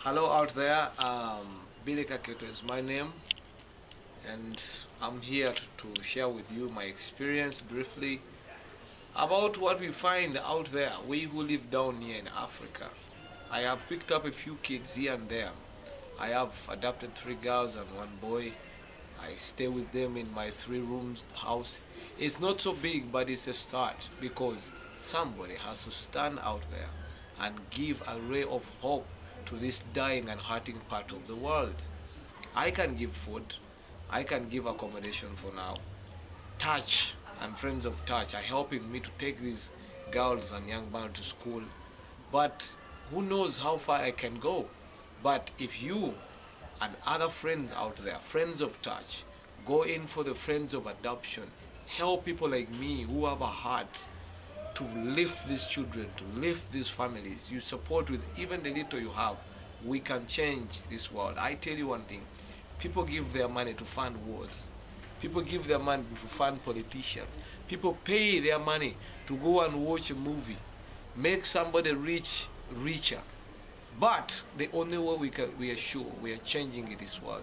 Hello out there. Billy Kaketo is my name, and I'm here to share with you my experience briefly about what we find out there, we who live down here in Africa. I have picked up a few kids here and there. I have adopted 3 girls and 1 boy. I stay with them in my 3 rooms house. It's not so big, but it's a start because somebody has to stand out there and give a ray of hope to this dying and hurting part of the world. I can give food, I can give accommodation for now. Touch and friends of Touch are helping me to take these girls and young men to school. But who knows how far I can go? But if you and other friends out there, friends of Touch, go in for the friends of adoption, help people like me who have a heart to lift these children, to lift these families. You support with even the little you have. We can change this world. I tell you one thing, people give their money to fund wars. People give their money to fund politicians. People pay their money to go and watch a movie, make somebody richer. But the only way we are sure we are changing in this world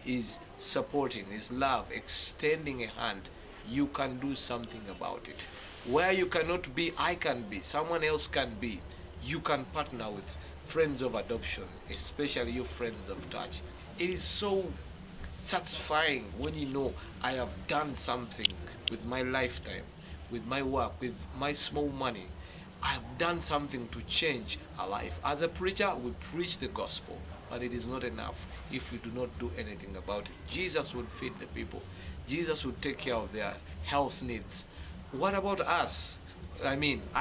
is supporting, is love, extending a hand. You can do something about it. Where you cannot be, I can be, someone else can be. You can partner with friends of adoption, especially you friends of Touch. It is so satisfying when you know I have done something with my lifetime, with my work, with my small money. I have done something to change a life. As a preacher, we preach the gospel, but it is not enough if we do not do anything about it. Jesus would feed the people. Jesus would take care of their health needs. What about us? I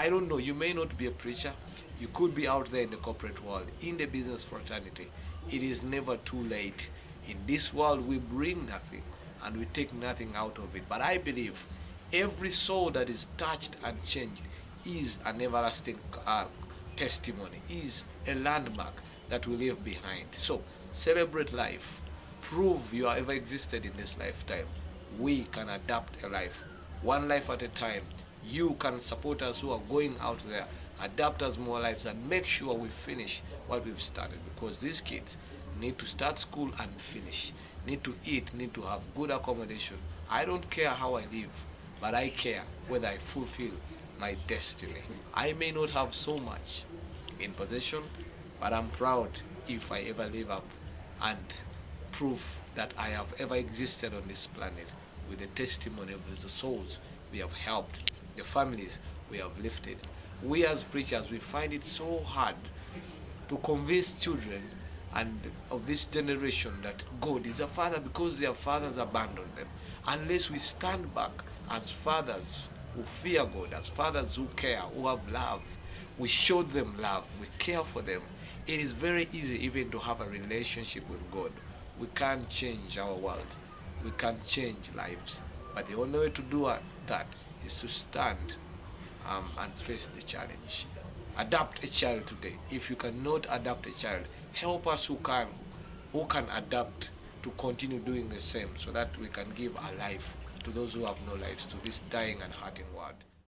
don't know. You may not be a preacher. You could be out there in the corporate world, in the business fraternity. It is never too late. In this world, we bring nothing and we take nothing out of it. But I believe every soul that is touched and changed is an everlasting testimony, is a landmark that we leave behind. So celebrate life. Prove you have ever existed in this lifetime. We can adapt a life, one life at a time. You can support us who are going out there, adapt us more lives, and make sure we finish what we've started, because these kids need to start school and finish, need to eat, need to have good accommodation. I don't care how I live, but I care whether I fulfill my destiny. I may not have so much in possession, but I'm proud if I ever live up and prove that I have ever existed on this planet with the testimony of the souls we have helped, the families we have lifted. We as preachers, we find it so hard to convince children and of this generation that God is a father because their fathers abandoned them. Unless we stand back as fathers who fear God, as fathers who care, who have love, we show them love, we care for them. It is very easy even to have a relationship with God. We can't change our world, we can't change lives, but the only way to do that is to stand and face the challenge. Adapt a child today. If you cannot adapt a child, help us who can adapt to continue doing the same, so that we can give a life to those who have no lives, to this dying and hurting world.